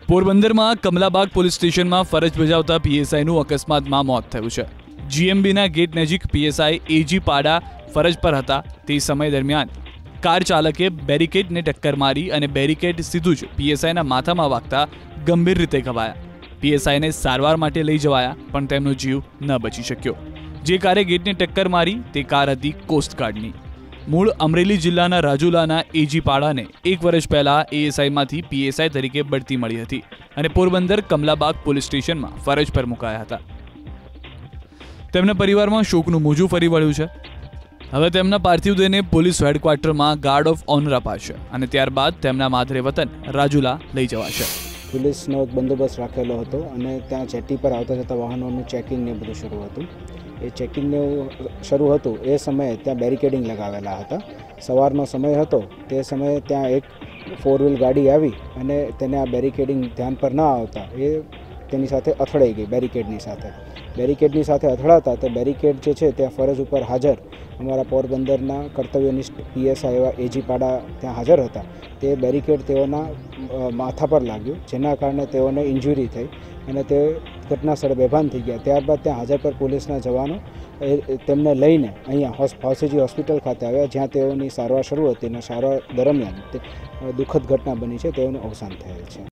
પોરબંદરમાં કમલાબાગ પોલીસ સ્ટેશનમાં ફરજ બજાવતા પીએસઆઈનું અકસ્માતમાં મોત થયું છે। જીએમબીના ગેટ નજીક પીએસઆઈ એજી પાડા ફરજ પર હતા તે સમય દરમિયાન કાર ચાલકે બેરિકેડને ટક્કર મારી અને બેરિકેડ સીધું જ પીએસઆઈના માથામાં વાગતા ગંભીર રીતે ઘવાયા। પીએસઆઈને સારવાર માટે લઈ જવાયા પણ તેમનો જીવ ન બચી શક્યો। જે કારે ગેટને ટક્કર મારી તે કાર હતી કોસ્ટગાર્ડની। મૂળ અમરેલી જિલ્લાના રાજુલાના એજી પાડાને 1 વર્ષ પહેલા એએસઆઈમાંથી પીએસઆઈ તરીકે બઢતી મળી હતી અને પોરબંદર કમલાબાગ પોલીસ સ્ટેશનમાં ફરજ પર મુકાયા હતા। તેમના પરિવારમાં શોકનું મોજું ફરી વળ્યું છે। હવે તેમના પાર્થિવ દેહને પોલીસ હેડક્વાર્ટરમાં ગાર્ડ ઓફ ઓનર અપાશે અને ત્યારબાદ તેમના માદરે વતન રાજુલા લઈ જવાશે। પોલીસનો એક બંદોબસ્ત રાખેલો હતો અને ત્યાં જેટી પર આવતા જતા વાહનોનું ચેકિંગ ને બધું શરૂ હતું। એ ચેકિંગને શરૂ હતું એ સમયે ત્યાં બેરિકેડિંગ લગાવેલા હતા। સવારનો સમય હતો તે સમયે ત્યાં એક 4 વ્હીલ ગાડી આવી અને તેને આ બેરિકેડિંગ ધ્યાન પર ન આવતા એ તેની સાથે અથડાઈ ગઈ બેરિકેડની સાથે અથડાતા તે બેરિકેડ જે છે ત્યાં ફરજ ઉપર હાજર અમારા પોરબંદરના કર્તવ્યનિષ્ઠ પીએસઆઈ એવા એજી પાડા ત્યાં હાજર હતા। તે બેરિકેડ તેઓના માથા પર લાગ્યું જેના કારણે તેઓને ઇન્જુરી થઈ અને તે ઘટના સ્થળે બેભાન થઈ ગયા। ત્યારબાદ ત્યાં હાજર પર પોલીસના જવાનો તેમને લઈને અહીંયા ભાવસીજી હોસ્પિટલ ખાતે આવ્યા જ્યાં તેઓની સારવાર શરૂ હતી અને સારવાર દરમિયાન દુઃખદ ઘટના બની છે, તેઓનું અવસાન થયેલ છે।